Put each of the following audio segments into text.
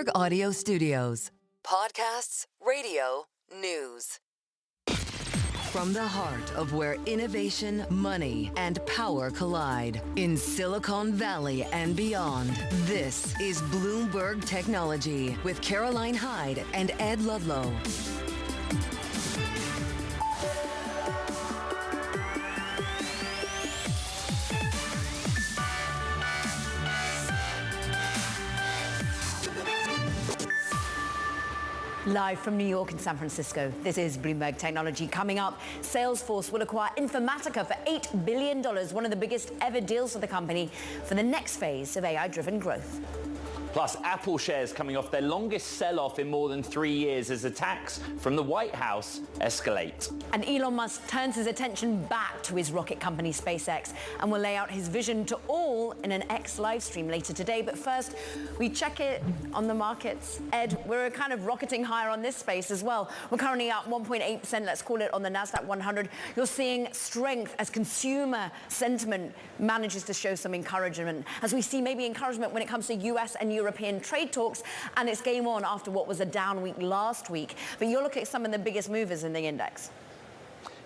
Bloomberg Audio Studios. Podcasts, radio, news. From the heart of where innovation, money, and power collide in Silicon Valley and beyond, this is Bloomberg Technology with Caroline Hyde and Ed Ludlow. Live from New York and San Francisco, this is Bloomberg Technology. Coming up, Salesforce will acquire Informatica for $8 billion, one of the biggest ever deals for the company for the next phase of AI-driven growth. Plus, Apple shares coming off their longest sell-off in more than 3 years as attacks from the White House escalate. And Elon Musk turns his attention back to his rocket company SpaceX and will lay out his vision to all in an X live stream later today. But first, we check it on the markets. Ed, we're kind of rocketing higher on this space as well. We're currently up 1.8%, let's call it, on the NASDAQ 100. You're seeing strength as consumer sentiment manages to show some encouragement, as we see maybe encouragement when it comes to US and European trade talks, and it's game on after what was a down week last week. But you'll look at some of the biggest movers in the index.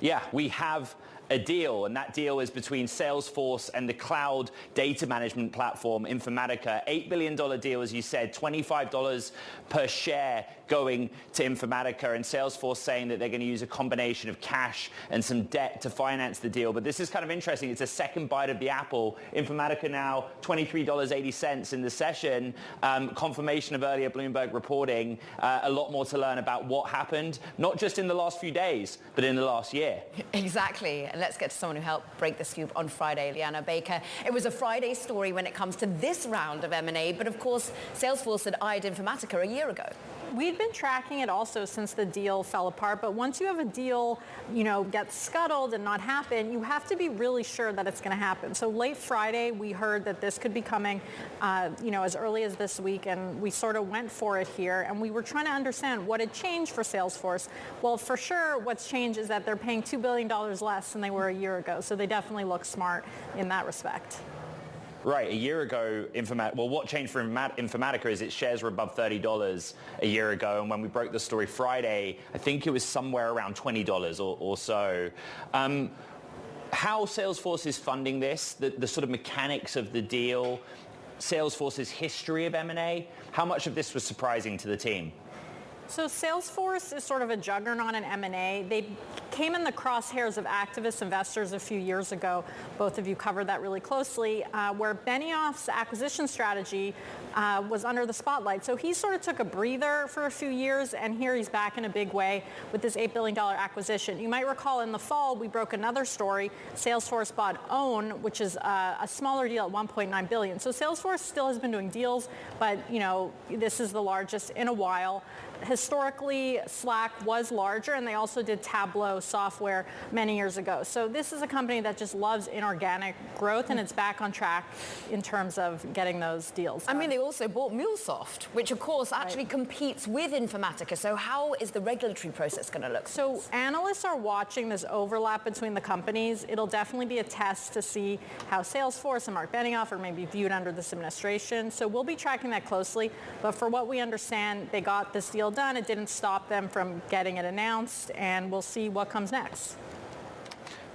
Yeah, we have a deal, and that deal is between Salesforce and the cloud data management platform Informatica. $8 billion deal, as you said, $25 per share going to Informatica, and Salesforce saying that they're going to use a combination of cash and some debt to finance the deal. But this is kind of interesting. It's a second bite of the apple. Informatica now $23.80 in the session. Confirmation of earlier Bloomberg reporting. A lot more to learn about what happened, not just in the last few days, but in the last year. Exactly. And let's get to someone who helped break the scoop on Friday, Liana Baker. It was a Friday story when it comes to this round of M&A, but of course, Salesforce had eyed Informatica a year ago. We'd been tracking it also since the deal fell apart, but once you have a deal, get scuttled and not happen, you have to be really sure that it's going to happen. So late Friday, we heard that this could be coming, as early as this week, and we sort of went for it here, and we were trying to understand what had changed for Salesforce. Well, for sure, what's changed is that they're paying $2 billion less than they were a year ago, so they definitely look smart in that respect. Right, a year ago, what changed for Informatica is its shares were above $30 a year ago, and when we broke the story Friday, I think it was somewhere around $20 or so. How Salesforce is funding this, the sort of mechanics of the deal, Salesforce's history of M&A, how much of this was surprising to the team? So Salesforce is sort of a juggernaut in M&A. They came in the crosshairs of activist investors a few years ago. Both of you covered that really closely, where Benioff's acquisition strategy was under the spotlight. So he sort of took a breather for a few years, and here he's back in a big way with this $8 billion acquisition. You might recall in the fall, we broke another story. Salesforce bought Own, which is a smaller deal at $1.9 billion. So Salesforce still has been doing deals, but this is the largest in a while. Historically, Slack was larger, and they also did Tableau software many years ago. So this is a company that just loves inorganic growth, and it's back on track in terms of getting those deals done. I mean, they also bought MuleSoft, which, of course, actually competes with Informatica. So how is the regulatory process going to look? So analysts are watching this overlap between the companies. It'll definitely be a test to see how Salesforce and Mark Benioff are maybe viewed under this administration. So we'll be tracking that closely. But for what we understand, they got this deal done. It didn't stop them from getting it announced, and we'll see what comes next.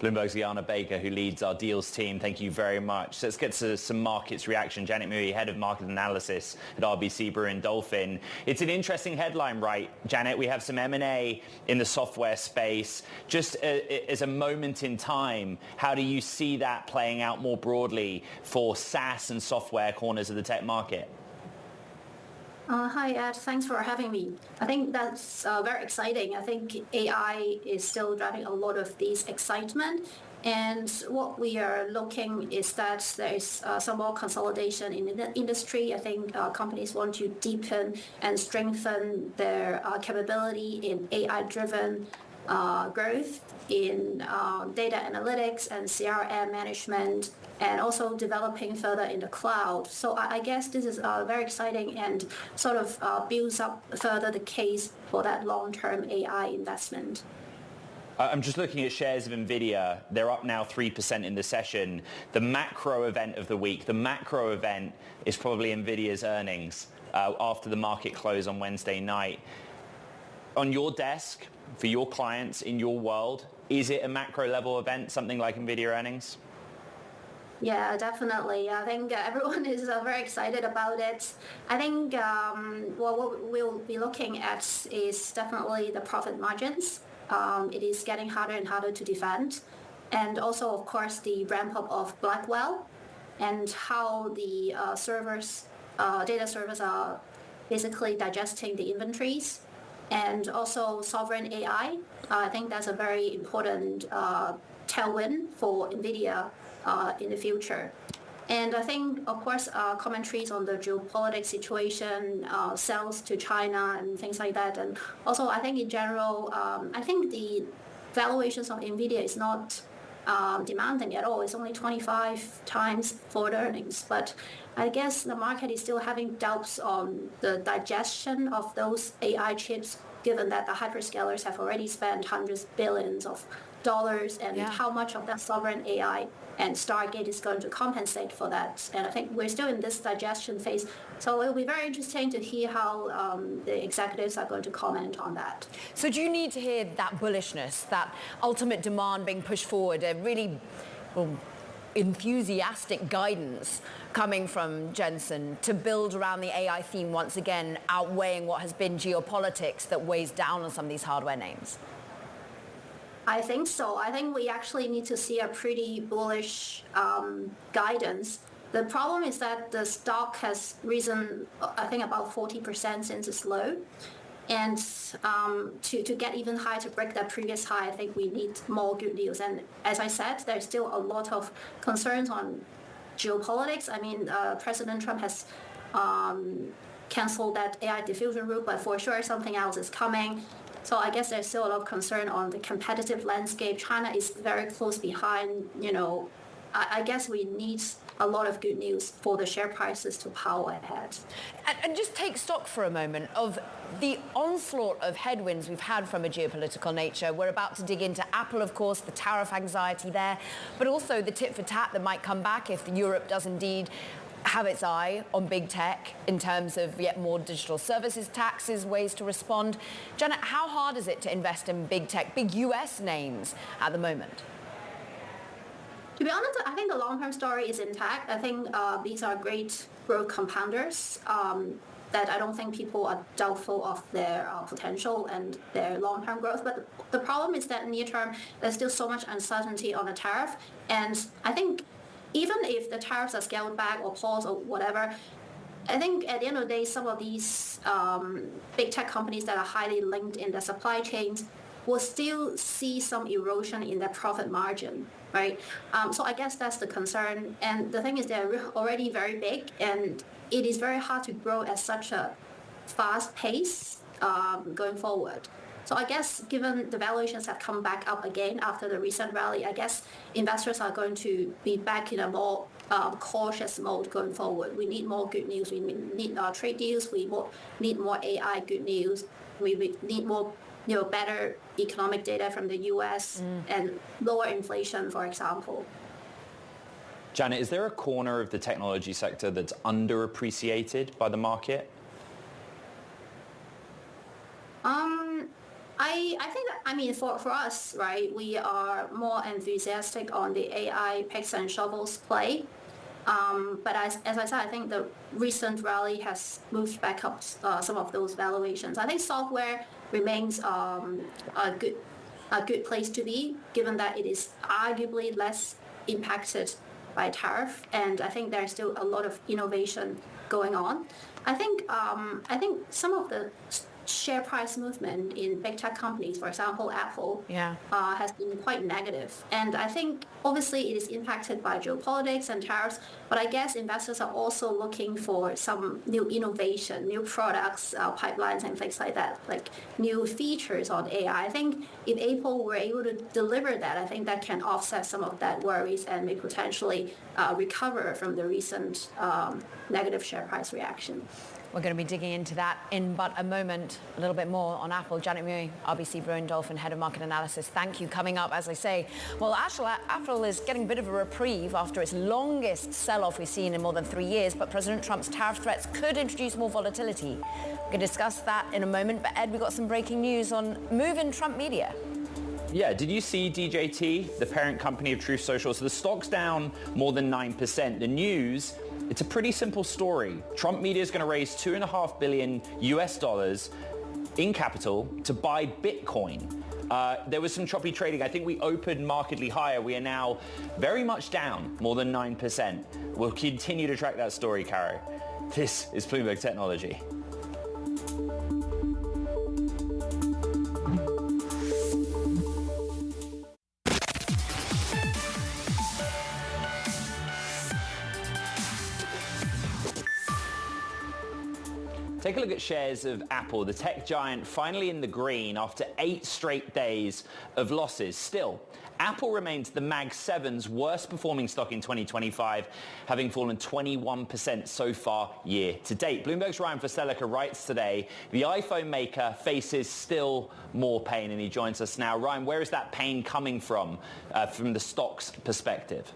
Bloomberg's Liana Baker, who leads our deals team. Thank you very much. So let's get to some markets reaction. Janet Mui, head of market analysis at RBC Brewin Dolphin. It's an interesting headline, right, Janet? We have some M&A in the software space. Just as a moment in time, how do you see that playing out more broadly for SaaS and software corners of the tech market? Hi, Ed. Thanks for having me. I think that's very exciting. I think AI is still driving a lot of this excitement. And what we are looking is that there is some more consolidation in the industry. I think companies want to deepen and strengthen their capability in AI-driven growth in data analytics and CRM management, and also developing further in the cloud. So I guess this is very exciting and sort of builds up further the case for that long-term AI investment. I'm just looking at shares of Nvidia. They're up now 3% in the session. The macro event of the week, the macro event is probably Nvidia's earnings. after the market close on Wednesday night. On your desk, for your clients in your world, is it a macro level event, something like Nvidia earnings? Yeah, definitely. I think everyone is very excited about it. I think what we'll be looking at is definitely the profit margins. It is getting harder and harder to defend. And also, of course, the ramp up of Blackwell and how the data servers are basically digesting the inventories. And also sovereign AI. I think that's a very important tailwind for Nvidia in the future. And I think, of course, commentaries on the geopolitics situation, sales to China and things like that. And also, I think in general, I think the valuations of Nvidia is not demanding at all. It's only 25 times forward earnings. But I guess the market is still having doubts on the digestion of those AI chips, given that the hyperscalers have already spent hundreds of billions of dollars, and how much of that sovereign AI and Stargate is going to compensate for that. And I think we're still in this digestion phase. So it'll be very interesting to hear how the executives are going to comment on that. So do you need to hear that bullishness, that ultimate demand being pushed forward, a really enthusiastic guidance coming from Jensen to build around the AI theme once again, outweighing what has been geopolitics that weighs down on some of these hardware names? I think so. I think we actually need to see a pretty bullish guidance. The problem is that the stock has risen, I think, about 40% since its low. And to get even higher, to break that previous high, I think we need more good news. And as I said, there's still a lot of concerns on geopolitics. I mean, President Trump has canceled that AI diffusion route, but for sure something else is coming. So I guess there's still a lot of concern on the competitive landscape. China is very close behind. I guess we need a lot of good news for the share prices to power ahead. And just take stock for a moment of the onslaught of headwinds we've had from a geopolitical nature. We're about to dig into Apple, of course, the tariff anxiety there, but also the tit for tat that might come back if Europe does indeed have its eye on big tech in terms of yet more digital services, taxes, ways to respond. Janet, how hard is it to invest in big tech, big US names at the moment? To be honest, I think the long-term story is intact. I think these are great growth compounders that I don't think people are doubtful of their potential and their long-term growth. But the problem is that near-term, there's still so much uncertainty on the tariff. And I think even if the tariffs are scaled back or paused or whatever, I think at the end of the day, some of these big tech companies that are highly linked in their supply chains will still see some erosion in their profit margin, right? So I guess that's the concern. And the thing is they're already very big, and it is very hard to grow at such a fast pace going forward. So I guess given the valuations have come back up again after the recent rally, I guess investors are going to be back in a more cautious mode going forward. We need more good news. We need trade deals. We need more AI good news. We need more better economic data from the US and lower inflation, for example. Janet, is there a corner of the technology sector that's underappreciated by the market? I think that, I mean, for us, right, we are more enthusiastic on the AI picks and shovels play. But as I said, I think the recent rally has moved back up some of those valuations. I think software remains a good place to be, given that it is arguably less impacted by tariff, and I think there's still a lot of innovation going on. I think some of the share price movement in big tech companies, for example, Apple, has been quite negative. And I think obviously it is impacted by geopolitics and tariffs, but I guess investors are also looking for some new innovation, new products, pipelines and things like that, like new features on AI. I think if Apple were able to deliver that, I think that can offset some of that worries and may potentially recover from the recent negative share price reaction. We're going to be digging into that in but a moment. A little bit more on Apple. Janet Mui, RBC Brewin Dolphin, Head of Market Analysis. Thank you. Coming up, as I say, well, Apple is getting a bit of a reprieve after its longest sell sell-off we've seen in more than 3 years, but President Trump's tariff threats could introduce more volatility. We can discuss that in a moment, but Ed, we got some breaking news on move in Trump media. Yeah, did you see DJT, the parent company of Truth Social? So the stock's down more than 9%. The news, it's a pretty simple story. Trump Media is going to raise $2.5 billion US in capital to buy Bitcoin. There was some choppy trading. I think we opened markedly higher. We are now very much down, more than 9%. We'll continue to track that story, Caro. This is Bloomberg Technology. Take a look at shares of Apple, the tech giant finally in the green after 8 straight days of losses. Still, Apple remains the Mag 7's worst performing stock in 2025, having fallen 21% so far year to date. Bloomberg's Ryan Flaselica writes today, the iPhone maker faces still more pain, and he joins us now. Ryan, where is that pain coming from the stock's perspective?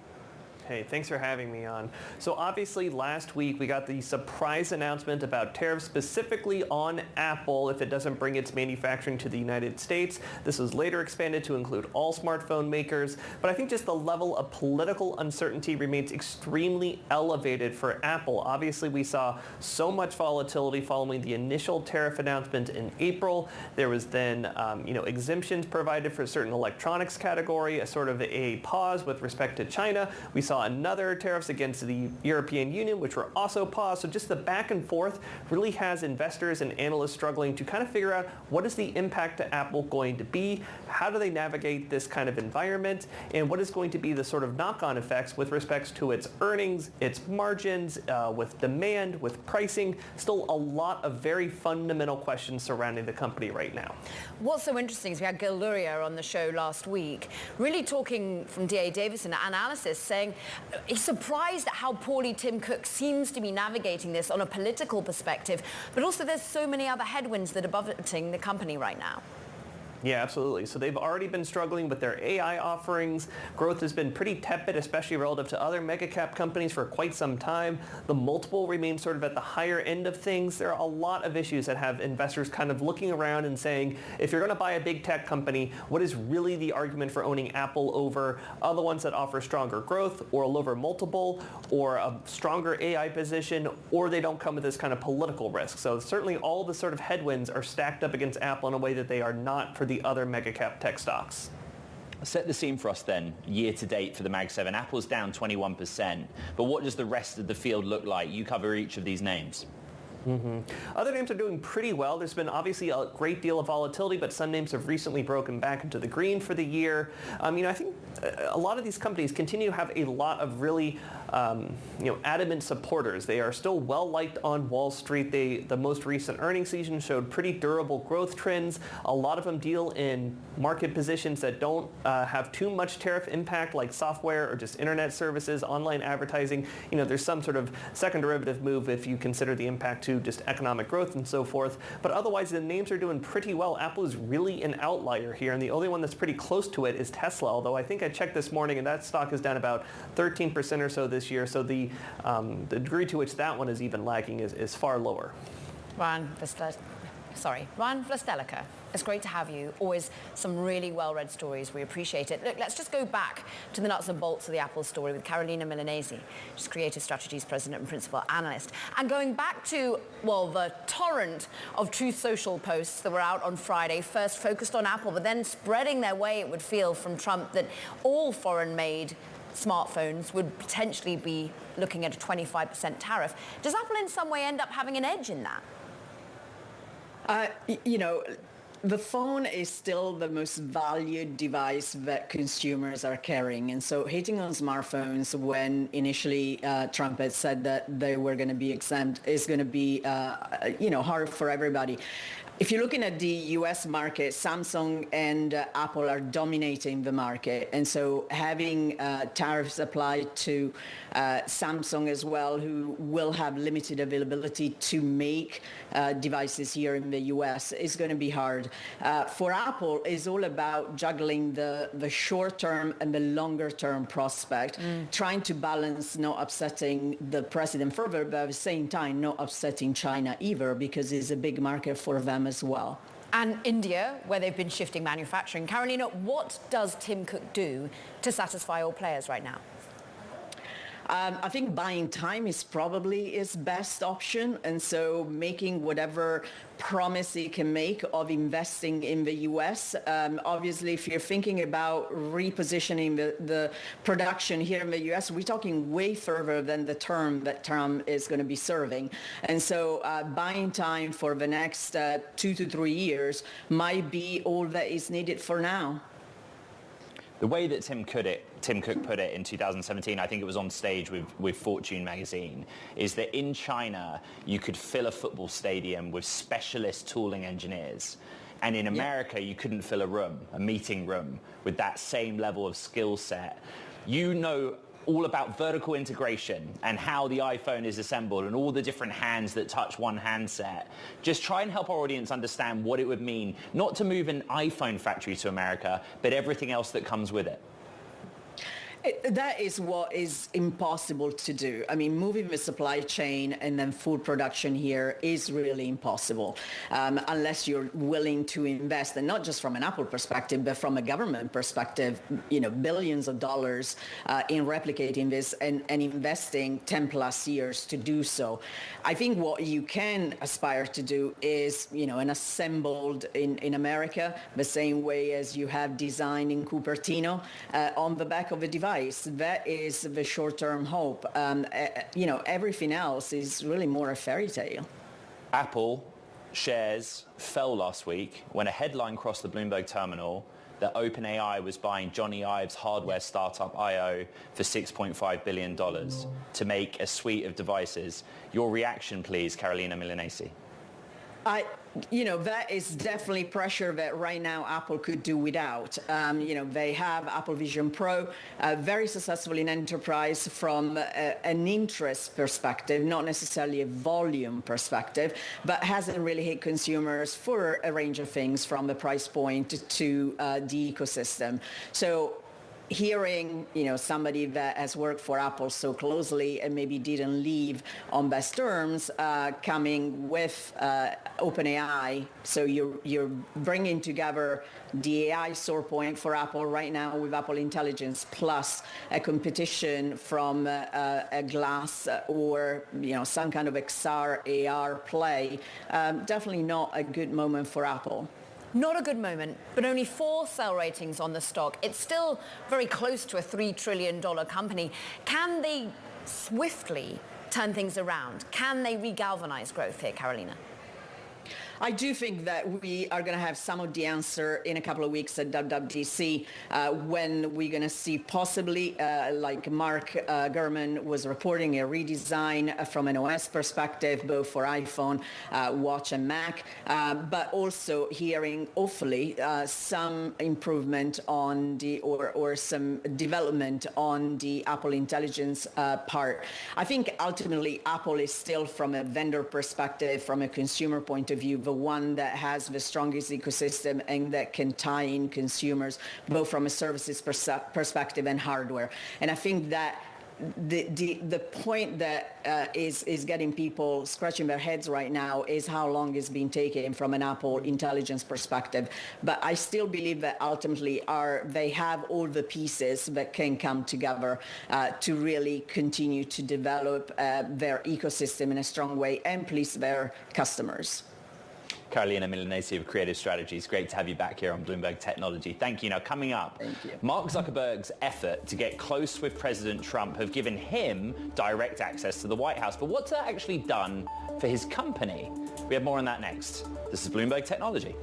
Hey, thanks for having me on. So obviously last week we got the surprise announcement about tariffs specifically on Apple if it doesn't bring its manufacturing to the United States. This was later expanded to include all smartphone makers, but I think just the level of political uncertainty remains extremely elevated for Apple. Obviously we saw so much volatility following the initial tariff announcement in April. There was then exemptions provided for certain electronics category, a sort of a pause with respect to China. We saw another tariffs against the European Union, which were also paused. So just the back and forth really has investors and analysts struggling to kind of figure out what is the impact to Apple going to be, how do they navigate this kind of environment, and what is going to be the sort of knock-on effects with respect to its earnings, its margins, with demand, with pricing. Still a lot of very fundamental questions surrounding the company right now. What's so interesting is we had Gil Luria on the show last week, really talking from D.A. Davidson analysis, saying he's surprised at how poorly Tim Cook seems to be navigating this on a political perspective, but also there's so many other headwinds that are buffeting the company right now. Yeah, absolutely. So they've already been struggling with their AI offerings. Growth has been pretty tepid, especially relative to other mega cap companies for quite some time. The multiple remains sort of at the higher end of things. There are a lot of issues that have investors kind of looking around and saying, if you're going to buy a big tech company, what is really the argument for owning Apple over other ones that offer stronger growth or a lower multiple or a stronger AI position, or they don't come with this kind of political risk. So certainly all the sort of headwinds are stacked up against Apple in a way that they are not for the other mega cap tech stocks. Set the scene for us then, year to date for the Mag 7. Apple's down 21%, but what does the rest of the field look like? You cover each of these names. Other names are doing pretty well. There's been obviously a great deal of volatility, but some names have recently broken back into the green for the year. I think a lot of these companies continue to have a lot of really adamant supporters. They are still well liked on Wall Street. The most recent earnings season showed pretty durable growth trends. A lot of them deal in market positions that don't have too much tariff impact, like software or just internet services, online advertising. There's some sort of second derivative move if you consider the impact to just economic growth and so forth. But otherwise, the names are doing pretty well. Apple is really an outlier here, and the only one that's pretty close to it is Tesla, although I think I checked this morning and that stock is down about 13% or so this year. So the degree to which that one is even lagging is far lower. Ryan Flaselica, it's great to have you. Always some really well-read stories. We appreciate it. Look, let's just go back to the nuts and bolts of the Apple story with Carolina Milanese. She's Creative Strategies President and Principal Analyst. And going back to, the torrent of Truth Social posts that were out on Friday, first focused on Apple, but then spreading their way, it would feel, from Trump that all foreign-made smartphones would potentially be looking at a 25% tariff. Does Apple in some way end up having an edge in that? The phone is still the most valued device that consumers are carrying. And so hitting on smartphones when initially Trump had said that they were going to be exempt is going to be, hard for everybody. If you're looking at the US market, Samsung and Apple are dominating the market. And so having tariffs applied to Samsung as well, who will have limited availability to make devices here in the US, is going to be hard. For Apple, it's all about juggling the short-term and the longer-term prospect, trying to balance not upsetting the president further, but at the same time not upsetting China either, because it's a big market for them as well. And India, where they've been shifting manufacturing. Carolina, what does Tim Cook do to satisfy all players right now? I think buying time is probably his best option, and so making whatever promise he can make of investing in the U.S. Obviously, if you're thinking about repositioning the production here in the U.S., we're talking way further than the term that Trump is going to be serving. And so buying time for the next 2 to 3 years might be all that is needed for now. The way that Tim Cook put it in 2017, I think it was on stage with Fortune magazine, is that in China, you could fill a football stadium with specialist tooling engineers. And in America, you couldn't fill a meeting room, with that same level of skill set. You know all about vertical integration and how the iPhone is assembled and all the different hands that touch one handset. Just try and help our audience understand what it would mean, not to move an iPhone factory to America, but everything else that comes with it. That is what is impossible to do. I mean, moving the supply chain and then full production here is really impossible unless you're willing to invest, and not just from an Apple perspective, but from a government perspective, billions of dollars in replicating this and investing 10 plus years to do so. I think what you can aspire to do is, an assembled in America, the same way as you have designed in Cupertino on the back of a device. That is the short-term hope. Everything else is really more a fairy tale. Apple shares fell last week when a headline crossed the Bloomberg terminal that OpenAI was buying Johnny Ive's hardware startup IO for $6.5 billion to make a suite of devices. Your reaction, please, Carolina Milanesi. That is definitely pressure that right now Apple could do without. They have Apple Vision Pro, very successful in enterprise from an interest perspective, not necessarily a volume perspective, but hasn't really hit consumers for a range of things from the price point to the ecosystem. So hearing, somebody that has worked for Apple so closely and maybe didn't leave on best terms, coming with OpenAI. So you're bringing together the AI sore point for Apple right now with Apple Intelligence plus a competition from a glass or, some kind of XR, AR play. Definitely not a good moment for Apple. Not a good moment, but only 4 sell ratings on the stock. It's still very close to a $3 trillion company. Can they swiftly turn things around? Can they regalvanize growth here, Carolina? I do think that we are going to have some of the answer in a couple of weeks at WWDC when we're going to see possibly, like Mark Gurman was reporting, a redesign from an OS perspective, both for iPhone, Watch and Mac, but also hearing, hopefully, some improvement on or some development on the Apple Intelligence part. I think ultimately Apple is still, from a vendor perspective, from a consumer point of view, the one that has the strongest ecosystem and that can tie in consumers both from a services perspective and hardware. And I think that the point that is getting people scratching their heads right now is how long it's been taken from an Apple Intelligence perspective. But I still believe that ultimately they have all the pieces that can come together to really continue to develop their ecosystem in a strong way and please their customers. Carolina Milanesi of Creative Strategies. Great to have you back here on Bloomberg Technology. Thank you. Now, coming up, Mark Zuckerberg's effort to get close with President Trump have given him direct access to the White House. But what's that actually done for his company? We have more on that next. This is Bloomberg Technology.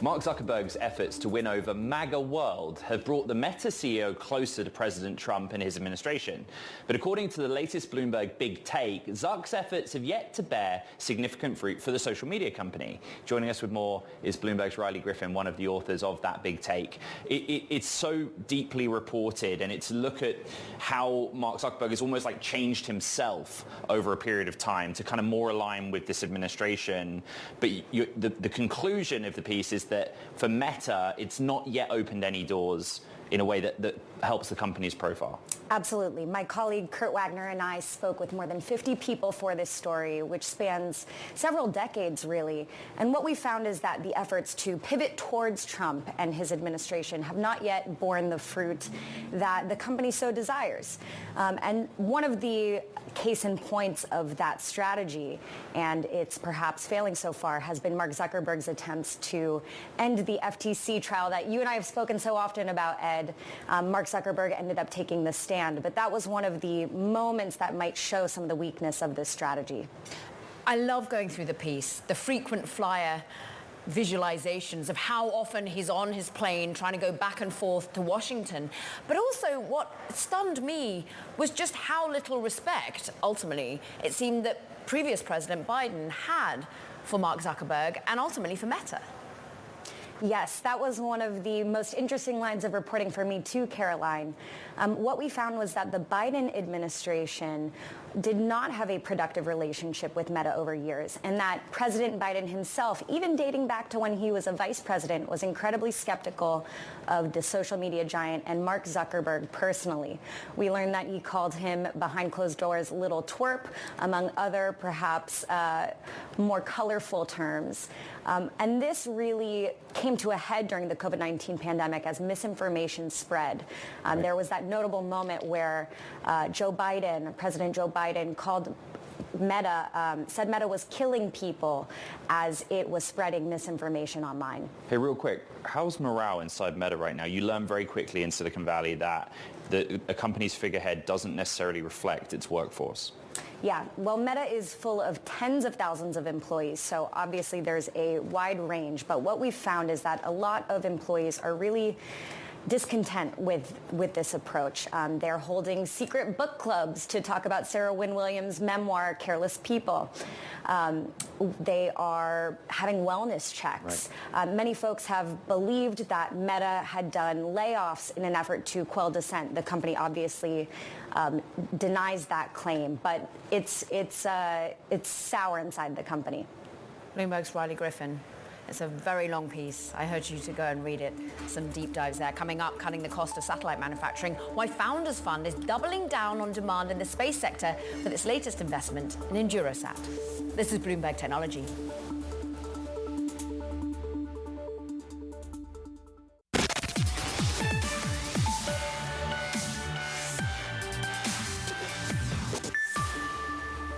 Mark Zuckerberg's efforts to win over MAGA world have brought the Meta CEO closer to President Trump and his administration. But according to the latest Bloomberg Big Take, Zuck's efforts have yet to bear significant fruit for the social media company. Joining us with more is Bloomberg's Riley Griffin, one of the authors of that Big Take. It's so deeply reported, and it's a look at how Mark Zuckerberg has almost like changed himself over a period of time to kind of more align with this administration. But the conclusion of the piece is that for Meta, it's not yet opened any doors in a way that helps the company's profile. Absolutely. My colleague Kurt Wagner and I spoke with more than 50 people for this story, which spans several decades, really. And what we found is that the efforts to pivot towards Trump and his administration have not yet borne the fruit that the company so desires. And one of the case in points of that strategy, and it's perhaps failing so far, has been Mark Zuckerberg's attempts to end the FTC trial that you and I have spoken so often about, Ed. Mark Zuckerberg ended up taking the stand, but that was one of the moments that might show some of the weakness of this strategy. I love going through the piece, the frequent flyer visualizations of how often he's on his plane trying to go back and forth to Washington. But also what stunned me was just how little respect, ultimately, it seemed that previous President Biden had for Mark Zuckerberg and ultimately for Meta. Yes, that was one of the most interesting lines of reporting for me too, Caroline. What we found was that the Biden administration did not have a productive relationship with Meta over years, and that President Biden himself, even dating back to when he was a vice president, was incredibly skeptical of the social media giant and Mark Zuckerberg personally. We learned that he called him behind closed doors little twerp, among other perhaps more colorful terms. And this really came to a head during the COVID-19 pandemic as misinformation spread. There was that notable moment where President Joe Biden called Meta, said Meta was killing people as it was spreading misinformation online. Hey, real quick, how's morale inside Meta right now? You learn very quickly in Silicon Valley that a company's figurehead doesn't necessarily reflect its workforce. Yeah, well, Meta is full of tens of thousands of employees, so obviously there's a wide range. But what we've found is that a lot of employees are really discontent with this approach. They're holding secret book clubs to talk about Sarah Wynne Williams' memoir, Careless People. They are having wellness checks. Right. Many folks have believed that Meta had done layoffs in an effort to quell dissent. The company obviously denies that claim, but it's sour inside the company. Bloomberg's Riley Griffin. It's a very long piece. I urge you to go and read it. Some deep dives there. Coming up, cutting the cost of satellite manufacturing. Why Founders Fund is doubling down on demand in the space sector with its latest investment in Endurosat. This is Bloomberg Technology.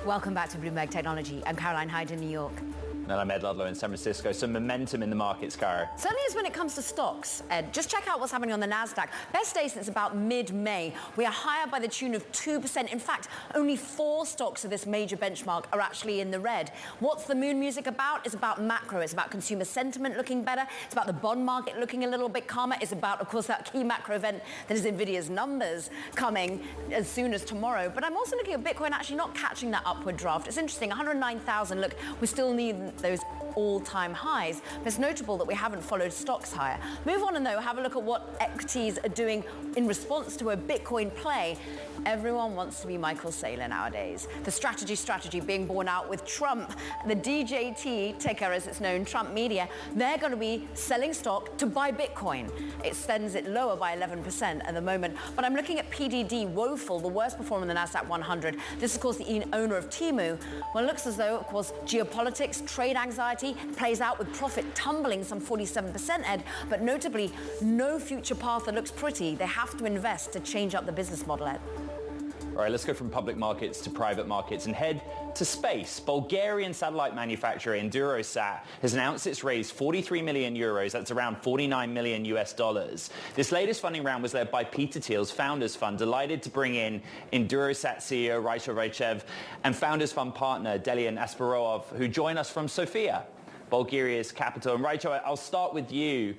Welcome back to Bloomberg Technology. I'm Caroline Hyde in New York. And I'm Ed Ludlow in San Francisco. Some momentum in the markets, Cara. Certainly is when it comes to stocks, Ed. Just check out what's happening on the NASDAQ. Best day since about mid-May. We are higher by the tune of 2%. In fact, only 4 stocks of this major benchmark are actually in the red. What's the moon music about? It's about macro. It's about consumer sentiment looking better. It's about the bond market looking a little bit calmer. It's about, of course, that key macro event that is Nvidia's numbers coming as soon as tomorrow. But I'm also looking at Bitcoin actually not catching that upward draft. It's interesting, 109,000. Look, we still need those all-time highs, but it's notable that we haven't followed stocks higher. Move on and though, have a look at what equities are doing in response to a Bitcoin play. Everyone wants to be Michael Saylor nowadays. The strategy being borne out with Trump. The DJT ticker, as it's known, Trump Media, they're going to be selling stock to buy Bitcoin. It sends it lower by 11% at the moment. But I'm looking at PDD, woeful, the worst performer in the NASDAQ 100. This is, of course, the owner of Temu. Well, it looks as though, of course, geopolitics, trade anxiety plays out with profit tumbling some 47%, Ed. But notably, no future path that looks pretty. They have to invest to change up the business model, Ed. All right, let's go from public markets to private markets and head to space. Bulgarian satellite manufacturer Endurosat has announced it's raised 43 million euros. That's around 49 million US dollars. This latest funding round was led by Peter Thiel's Founders Fund, delighted to bring in Endurosat CEO Raisa Raichev and Founders Fund partner Delian Asparov, who join us from Sofia. Bulgaria's capital. And Raicho, I'll start with you.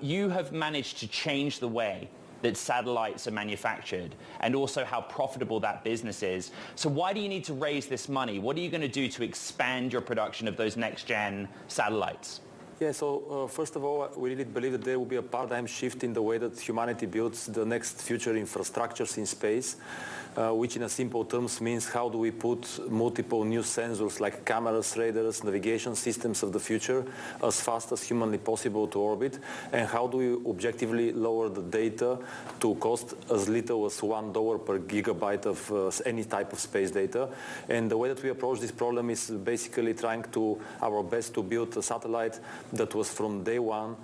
You have managed to change the way that satellites are manufactured and also how profitable that business is. So why do you need to raise this money? What are you going to do to expand your production of those next-gen satellites? Yeah, so first of all, we really believe that there will be a paradigm shift in the way that humanity builds the next future infrastructures in space, which in a simple terms means how do we put multiple new sensors like cameras, radars, navigation systems of the future as fast as humanly possible to orbit, and how do we objectively lower the data to cost as little as $1 per gigabyte of any type of space data. And the way that we approach this problem is basically trying to our best to build a satellite that was from day one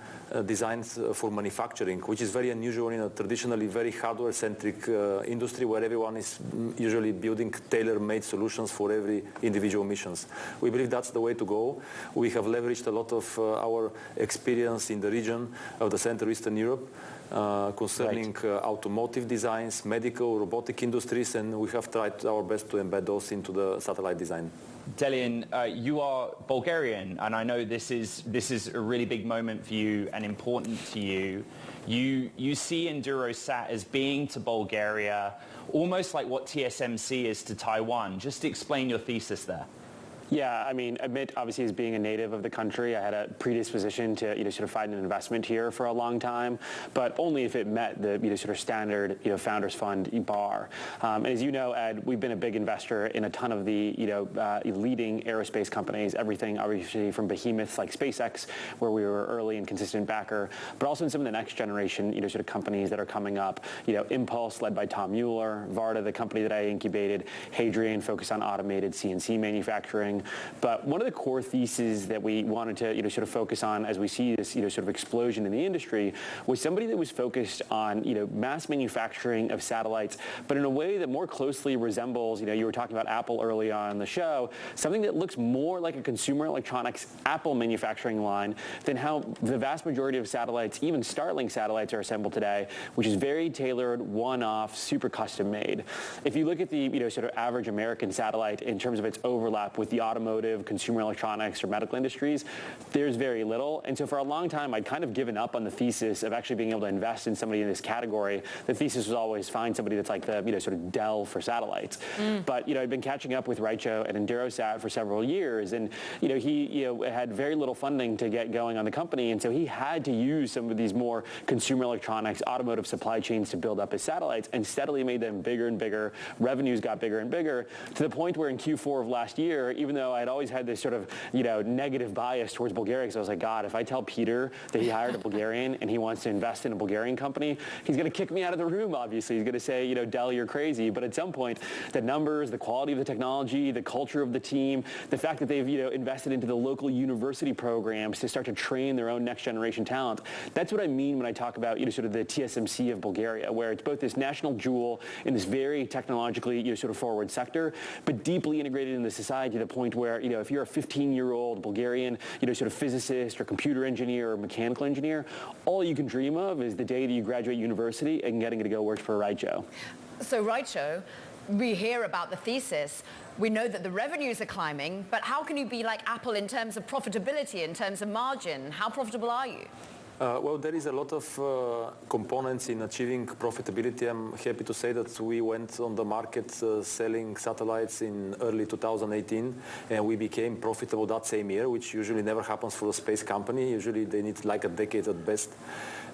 designed for manufacturing, which is very unusual in a traditionally very hardware-centric industry where everyone is usually building tailor-made solutions for every individual missions. We believe that's the way to go. We have leveraged a lot of our experience in the region of the Central Eastern Europe concerning automotive designs, medical, robotic industries, and we have tried our best to embed those into the satellite design. Delian, you are Bulgarian, and I know this is a really big moment for you and important to you. You see EnduroSat as being to Bulgaria almost like what TSMC is to Taiwan. Just explain your thesis there. Yeah, I mean, admit obviously as being a native of the country, I had a predisposition to sort of find an investment here for a long time, but only if it met the sort of standard founders fund bar. And as you know, Ed, we've been a big investor in a ton of the leading aerospace companies. Everything obviously from behemoths like SpaceX, where we were early and consistent backer, but also in some of the next generation sort of companies that are coming up. Impulse, led by Tom Mueller, Varda, the company that I incubated, Hadrian, focused on automated CNC manufacturing. But one of the core theses that we wanted to sort of focus on as we see this sort of explosion in the industry was somebody that was focused on mass manufacturing of satellites, but in a way that more closely resembles, you were talking about Apple early on in the show, something that looks more like a consumer electronics Apple manufacturing line than how the vast majority of satellites, even Starlink satellites, are assembled today, which is very tailored, one-off, super custom made. If you look at the sort of average American satellite in terms of its overlap with the automotive, consumer electronics, or medical industries, there's very little. And so for a long time, I'd kind of given up on the thesis of actually being able to invest in somebody in this category. The thesis was always find somebody that's like the sort of Dell for satellites. But I'd been catching up with Raicho at EnduroSat for several years, and he had very little funding to get going on the company, and so he had to use some of these more consumer electronics, automotive supply chains to build up his satellites, and steadily made them bigger and bigger. Revenues got bigger and bigger to the point where in Q4 of last year, even though I had always had this sort of, negative bias towards Bulgaria, because I was like, God, if I tell Peter that he hired a Bulgarian and he wants to invest in a Bulgarian company, he's going to kick me out of the room, obviously. He's going to say, Dell, you're crazy. But at some point, the numbers, the quality of the technology, the culture of the team, the fact that they've, invested into the local university programs to start to train their own next generation talent, that's what I mean when I talk about, sort of the TSMC of Bulgaria, where it's both this national jewel in this very technologically, sort of forward sector, but deeply integrated in the society to the point where, if you're a 15-year-old Bulgarian, sort of physicist or computer engineer or mechanical engineer, all you can dream of is the day that you graduate university and getting to go work for Raicho. So Raicho, we hear about the thesis. We know that the revenues are climbing, but how can you be like Apple in terms of profitability, in terms of margin? How profitable are you? Well, there is a lot of components in achieving profitability. I'm happy to say that we went on the market selling satellites in early 2018, and we became profitable that same year, which usually never happens for a space company. Usually they need like a decade at best.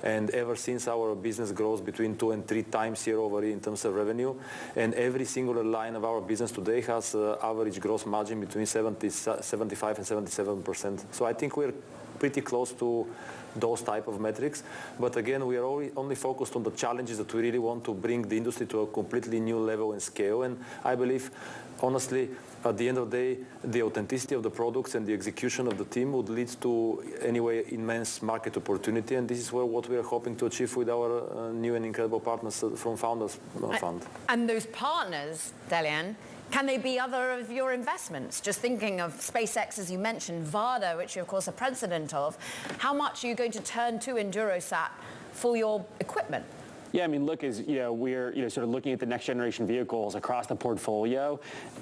And ever since, our business grows between 2 and 3 times year over year in terms of revenue. And every singular line of our business today has average gross margin between 75 and 77%. So I think we're pretty close to those type of metrics. But again, we are only focused on the challenges that we really want to bring the industry to a completely new level and scale. And I believe, honestly, at the end of the day, the authenticity of the products and the execution of the team would lead to, anyway, immense market opportunity. And this is what we are hoping to achieve with our new and incredible partners from Founders Fund. And those partners, Delian, can they be other of your investments? Just thinking of SpaceX, as you mentioned, Varda, which you, of course, are president of. How much are you going to turn to EnduroSat for your equipment? Yeah, I mean, look, as we're sort of looking at the next generation vehicles across the portfolio.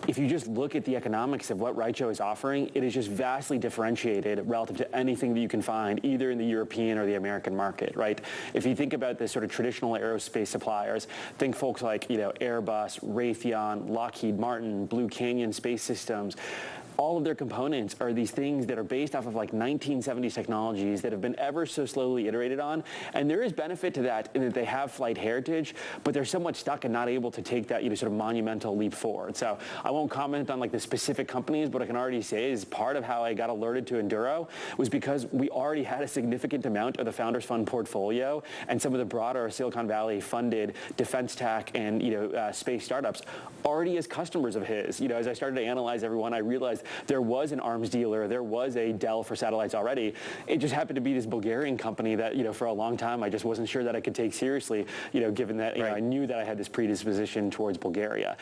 If you just look at the economics of what Raicho is offering, it is just vastly differentiated relative to anything that you can find either in the European or the American market, right? If you think about the sort of traditional aerospace suppliers, think folks like Airbus, Raytheon, Lockheed Martin, Blue Canyon Space Systems. All of their components are these things that are based off of like 1970s technologies that have been ever so slowly iterated on. And there is benefit to that in that they have flight heritage, but they're somewhat stuck and not able to take that sort of monumental leap forward. So I won't comment on like the specific companies, but what I can already say is part of how I got alerted to Enduro was because we already had a significant amount of the Founders Fund portfolio and some of the broader Silicon Valley funded defense tech and space startups already as customers of his. As I started to analyze everyone, I realized there was an arms dealer, there was a Dell for satellites already. It just happened to be this Bulgarian company that, for a long time, I just wasn't sure that I could take seriously, given that I knew that I had this predisposition towards Bulgaria.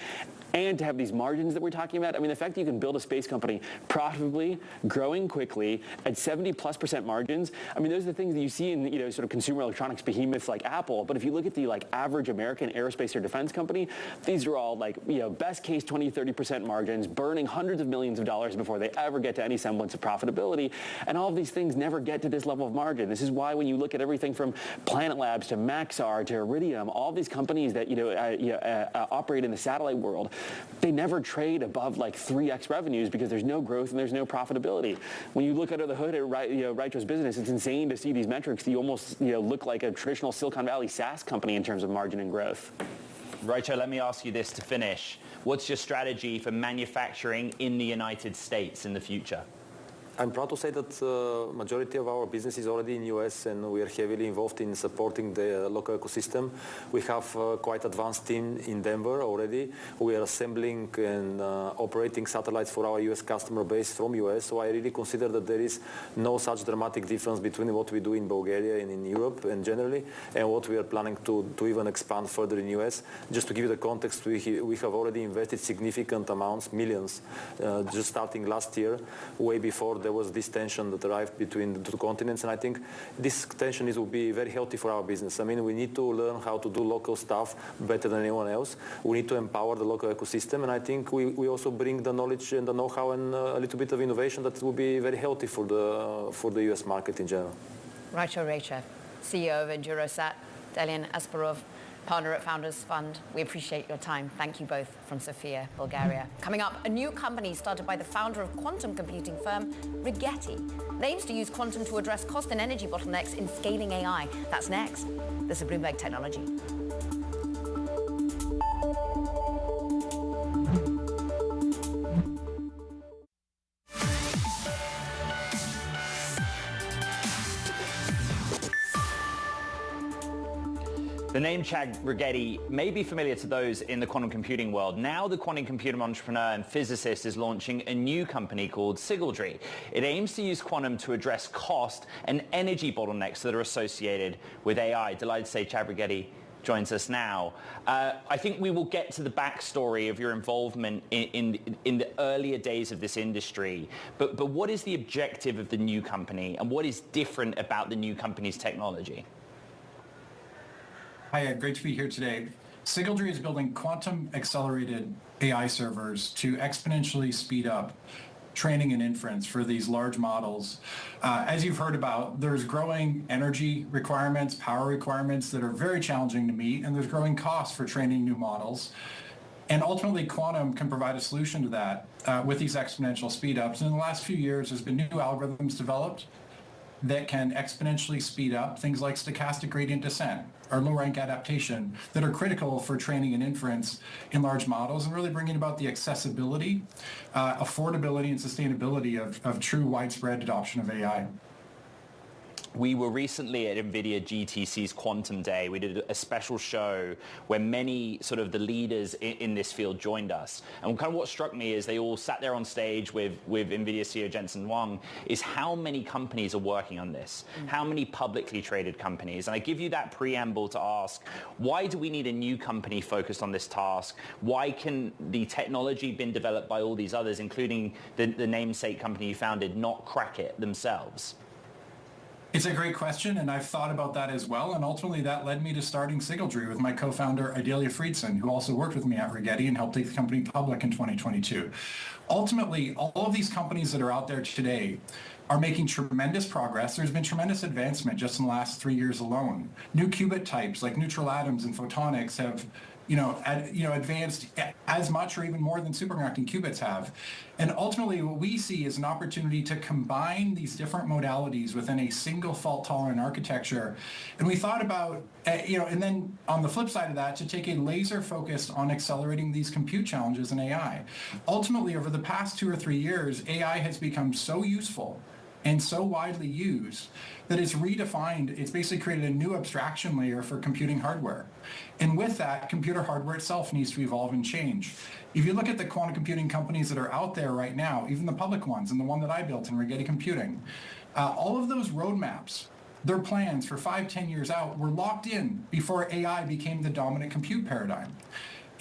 And to have these margins that we're talking about, I mean, the fact that you can build a space company profitably, growing quickly, at 70+% margins, I mean, those are the things that you see in, sort of consumer electronics behemoths like Apple. But if you look at the, average American aerospace or defense company, these are all, best case 20-30% margins, burning hundreds of millions of dollars before they ever get to any semblance of profitability. And all of these things never get to this level of margin. This is why when you look at everything from Planet Labs to Maxar to Iridium, all these companies that, operate in the satellite world, they never trade above 3x revenues because there's no growth and there's no profitability. When you look under the hood at Raicho's business, it's insane to see these metrics. You almost look like a traditional Silicon Valley SaaS company in terms of margin and growth. Raicho, let me ask you this to finish. What's your strategy for manufacturing in the United States in the future? I'm proud to say that majority of our business is already in US and we are heavily involved in supporting the local ecosystem. We have quite advanced team in Denver already. We are assembling and operating satellites for our US customer base from US. So I really consider that there is no such dramatic difference between what we do in Bulgaria and in Europe and generally and what we are planning to even expand further in US. Just to give you the context, we have already invested significant amounts, millions, just starting last year, way before there was this tension that arrived between the two continents, and I think this tension will be very healthy for our business. I mean, we need to learn how to do local stuff better than anyone else. We need to empower the local ecosystem, and I think we also bring the knowledge and the know-how and a little bit of innovation that will be very healthy for the US market in general. Raicho Raichev, CEO of Endurosat, Delian Asparov, partner at Founders Fund. We appreciate your time. Thank you both from Sofia, Bulgaria. Coming up, a new company started by the founder of quantum computing firm Rigetti. It aims to use quantum to address cost and energy bottlenecks in scaling AI. That's next. This is Bloomberg Technology. The name Chad Rigetti may be familiar to those in the quantum computing world. Now the quantum computing entrepreneur and physicist is launching a new company called Sigildry. It aims to use quantum to address cost and energy bottlenecks that are associated with AI. Delighted to say Chad Rigetti joins us now. I think we will get to the backstory of your involvement in the earlier days of this industry. But what is the objective of the new company and what is different about the new company's technology? Hi, great to be here today. Sigildry is building quantum-accelerated AI servers to exponentially speed up training and inference for these large models. As you've heard about, there's growing energy requirements, power requirements that are very challenging to meet, and there's growing costs for training new models. And ultimately, quantum can provide a solution to that with these exponential speed-ups. And in the last few years, there's been new algorithms developed that can exponentially speed up things like stochastic gradient descent or low-rank adaptation that are critical for training and inference in large models and really bringing about the accessibility, affordability, and sustainability of true widespread adoption of AI. We were recently at Nvidia GTC's Quantum Day. We did a special show where many sort of the leaders in this field joined us. And kind of what struck me is they all sat there on stage with Nvidia CEO Jensen Huang is how many companies are working on this, how many publicly traded companies. And I give you that preamble to ask, why do we need a new company focused on this task? Why can the technology been developed by all these others, including the namesake company you founded, not crack it themselves? It's a great question, and I've thought about that as well. And ultimately, that led me to starting Sigildry with my co-founder, Idalia Friedson, who also worked with me at Rigetti and helped take the company public in 2022. Ultimately, all of these companies that are out there today are making tremendous progress. There's been tremendous advancement just in the last 3 years alone. New qubit types like neutral atoms and photonics have advanced as much or even more than superconducting qubits have. And ultimately, what we see is an opportunity to combine these different modalities within a single fault-tolerant architecture. And we thought about, and then on the flip side of that, to take a laser focus on accelerating these compute challenges in AI. Ultimately, over the past 2 or 3 years, AI has become so useful and so widely used that it's redefined, it's basically created a new abstraction layer for computing hardware. And with that, computer hardware itself needs to evolve and change. If you look at the quantum computing companies that are out there right now, even the public ones, and the one that I built in Rigetti Computing, all of those roadmaps, their plans for 5-10 years out were locked in before AI became the dominant compute paradigm.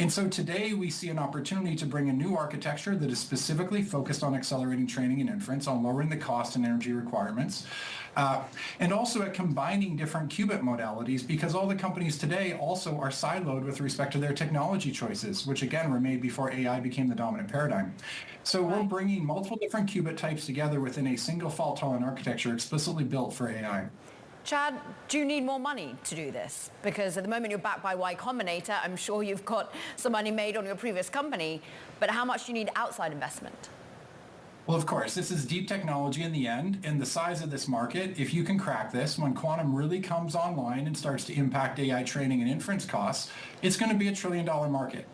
And so today we see an opportunity to bring a new architecture that is specifically focused on accelerating training and inference, on lowering the cost and energy requirements, and also at combining different qubit modalities, because all the companies today also are siloed with respect to their technology choices, which again were made before AI became the dominant paradigm. So we're bringing multiple different qubit types together within a single fault-tolerant architecture explicitly built for AI. Chad, do you need more money to do this? Because at the moment you're backed by Y Combinator. I'm sure you've got some money made on your previous company, but how much do you need outside investment? Well, of course, this is deep technology in the end, and the size of this market, if you can crack this, when quantum really comes online and starts to impact AI training and inference costs, it's going to be $1 trillion market.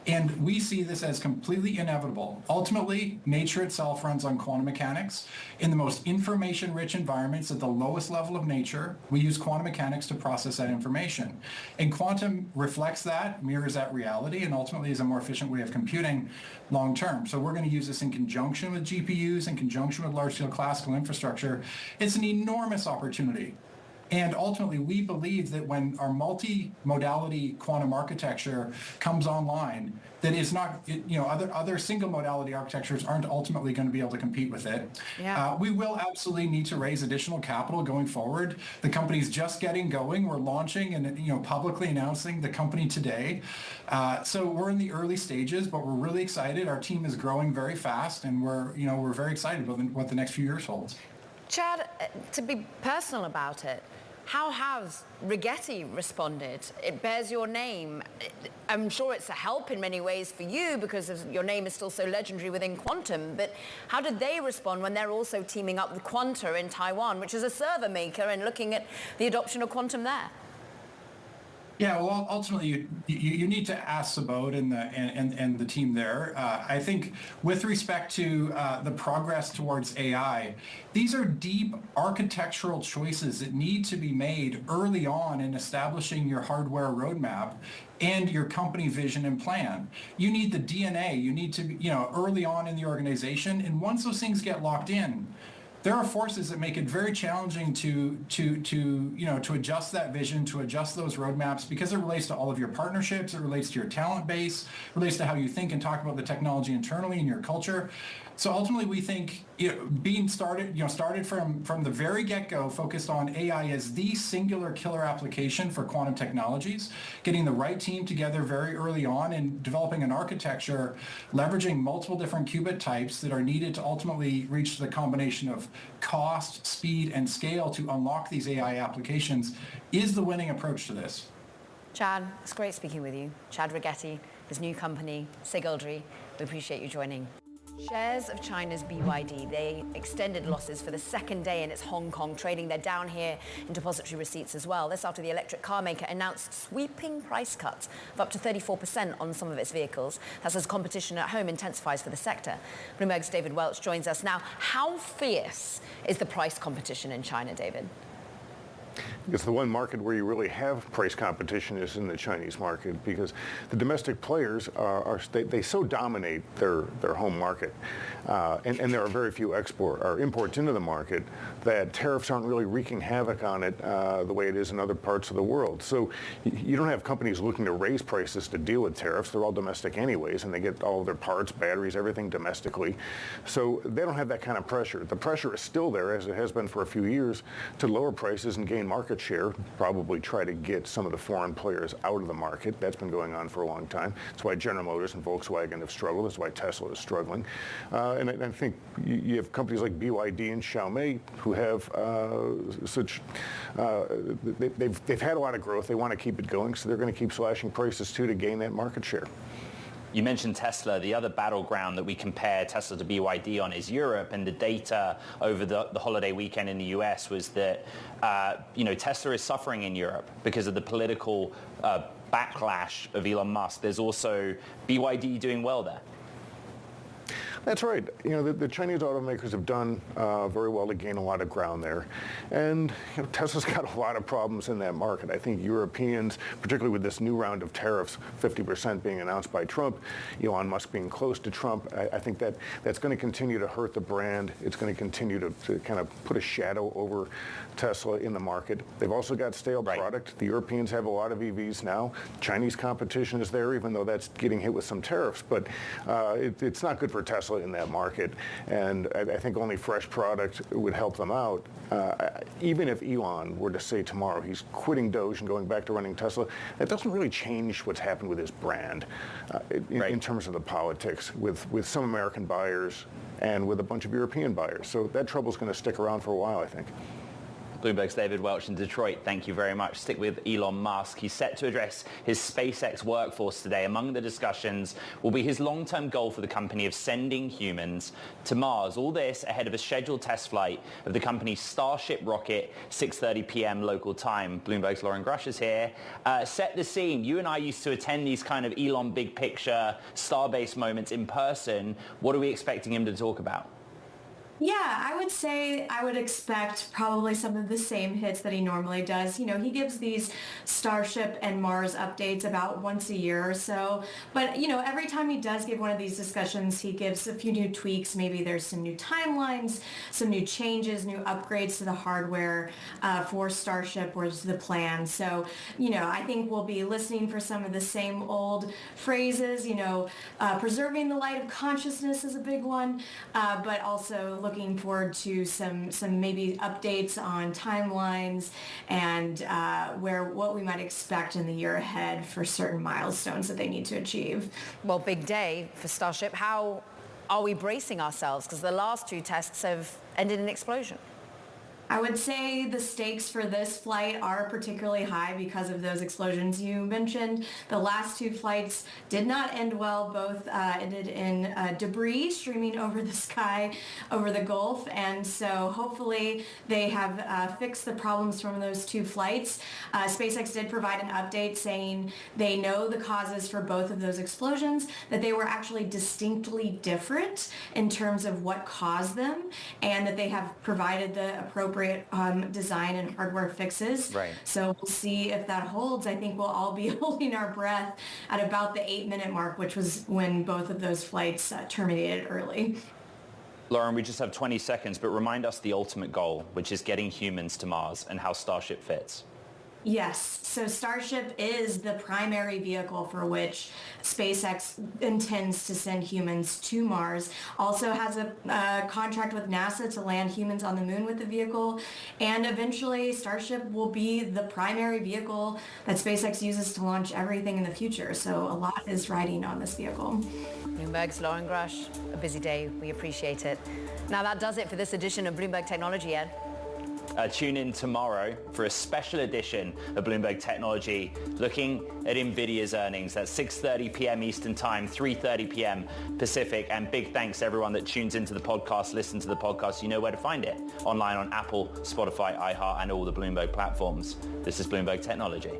And we see this as completely inevitable. Ultimately, nature itself runs on quantum mechanics. In the most information-rich environments at the lowest level of nature, we use quantum mechanics to process that information. And quantum reflects that, mirrors that reality, and ultimately is a more efficient way of computing long term. So we're going to use this in conjunction with GPUs, in conjunction with large-scale classical infrastructure. It's an enormous opportunity. And ultimately, we believe that when our multi-modality quantum architecture comes online, that is not, other single modality architectures aren't ultimately going to be able to compete with it. Yeah. We will absolutely need to raise additional capital going forward. The company's just getting going. We're launching and publicly announcing the company today. So we're in the early stages, but we're really excited. Our team is growing very fast, and we're very excited about what the next few years holds. Chad, to be personal about it, how has Rigetti responded? It bears your name. I'm sure it's a help in many ways for you because your name is still so legendary within quantum, but how did they respond when they're also teaming up with Quanta in Taiwan, which is a server maker, and looking at the adoption of quantum there? Yeah, well, ultimately, you need to ask Subodh and the team there. I think with respect to the progress towards AI, these are deep architectural choices that need to be made early on in establishing your hardware roadmap and your company vision and plan. You need the DNA. You need to be, early on in the organization, and once those things get locked in, there are forces that make it very challenging to adjust that vision, to adjust those roadmaps, because it relates to all of your partnerships, it relates to your talent base, relates to how you think and talk about the technology internally in your culture. So ultimately, we think being started from the very get-go, focused on AI as the singular killer application for quantum technologies, getting the right team together very early on and developing an architecture, leveraging multiple different qubit types that are needed to ultimately reach the combination of cost, speed, and scale to unlock these AI applications is the winning approach to this. Chad, it's great speaking with you. Chad Rigetti, his new company, Sigildry. We appreciate you joining. Shares of China's BYD, they extended losses for the second day in its Hong Kong trading. They're down here in depository receipts as well. This after the electric car maker announced sweeping price cuts of up to 34% on some of its vehicles. That's as competition at home intensifies for the sector. Bloomberg's David Welch joins us now. How fierce is the price competition in China, David? It's the one market where you really have price competition is in the Chinese market, because the domestic players they so dominate their home market, and there are very few imports into the market, that tariffs aren't really wreaking havoc on it the way it is in other parts of the world. So you don't have companies looking to raise prices to deal with tariffs. They're all domestic anyways, and they get all of their parts, batteries, everything domestically. So they don't have that kind of pressure. The pressure is still there, as it has been for a few years, to lower prices and gain market share, probably try to get some of the foreign players out of the market. That's been going on for a long time. That's why General Motors and Volkswagen have struggled. That's why Tesla is struggling. And I think you have companies like BYD and Xiaomi who have they've had a lot of growth. They want to keep it going, so they're going to keep slashing prices too to gain that market share. You mentioned Tesla. The other battleground that we compare Tesla to BYD on is Europe, and the data over the holiday weekend in the US was that Tesla is suffering in Europe because of the political backlash of Elon Musk. There's also BYD doing well there. That's right. The Chinese automakers have done very well to gain a lot of ground there. And Tesla's got a lot of problems in that market. I think Europeans, particularly with this new round of tariffs, 50% being announced by Trump, Elon Musk being close to Trump, I think that's going to continue to hurt the brand. It's going to continue to kind of put a shadow over Tesla in the market. They've also got stale product. The Europeans have a lot of EVs now. Chinese competition is there, even though that's getting hit with some tariffs. But it's not good for Tesla in that market, and I think only fresh product would help them out. Even if Elon were to say tomorrow he's quitting Doge and going back to running Tesla, that doesn't really change what's happened with his brand in terms of the politics with some American buyers and with a bunch of European buyers. So that trouble's going to stick around for a while, I think. Bloomberg's David Welch in Detroit. Thank you very much. Stick with Elon Musk. He's set to address his SpaceX workforce today. Among the discussions will be his long-term goal for the company of sending humans to Mars. All this ahead of a scheduled test flight of the company's Starship rocket, 6:30 p.m. local time. Bloomberg's Lauren Grush is here. Set the scene. You and I used to attend these kind of Elon big picture, Starbase moments in person. What are we expecting him to talk about? Yeah, I would say I would expect probably some of the same hits that he normally does. He gives these Starship and Mars updates about once a year or so. But, every time he does give one of these discussions, he gives a few new tweaks. Maybe there's some new timelines, some new changes, new upgrades to the hardware for Starship or to the plan. So, I think we'll be listening for some of the same old phrases. Preserving the light of consciousness is a big one, but also looking forward to some maybe updates on timelines and what we might expect in the year ahead for certain milestones that they need to achieve. Well, big day for Starship. How are we bracing ourselves? Because the last two tests have ended in an explosion. I would say the stakes for this flight are particularly high because of those explosions you mentioned. The last two flights did not end well. Both ended in debris streaming over the sky, over the Gulf. And so hopefully they have fixed the problems from those two flights. SpaceX did provide an update saying they know the causes for both of those explosions, that they were actually distinctly different in terms of what caused them, and that they have provided the appropriate design and hardware fixes. Right. So we'll see if that holds. I think we'll all be holding our breath at about the 8-minute mark, which was when both of those flights terminated early. Lauren, we just have 20 seconds, but remind us the ultimate goal, which is getting humans to Mars, and how Starship fits. Yes. So Starship is the primary vehicle for which SpaceX intends to send humans to Mars. Also has a contract with NASA to land humans on the moon with the vehicle. And eventually Starship will be the primary vehicle that SpaceX uses to launch everything in the future. So a lot is riding on this vehicle. Bloomberg's Lauren Grush. A busy day. We appreciate it. Now that does it for this edition of Bloomberg Technology, Ed. Tune in tomorrow for a special edition of Bloomberg Technology looking at Nvidia's earnings. That's 6:30 p.m. Eastern Time, 3:30 p.m. Pacific. And big thanks to everyone that tunes into the podcast, listen to the podcast. You know where to find it. Online on Apple, Spotify, iHeart, and all the Bloomberg platforms. This is Bloomberg Technology.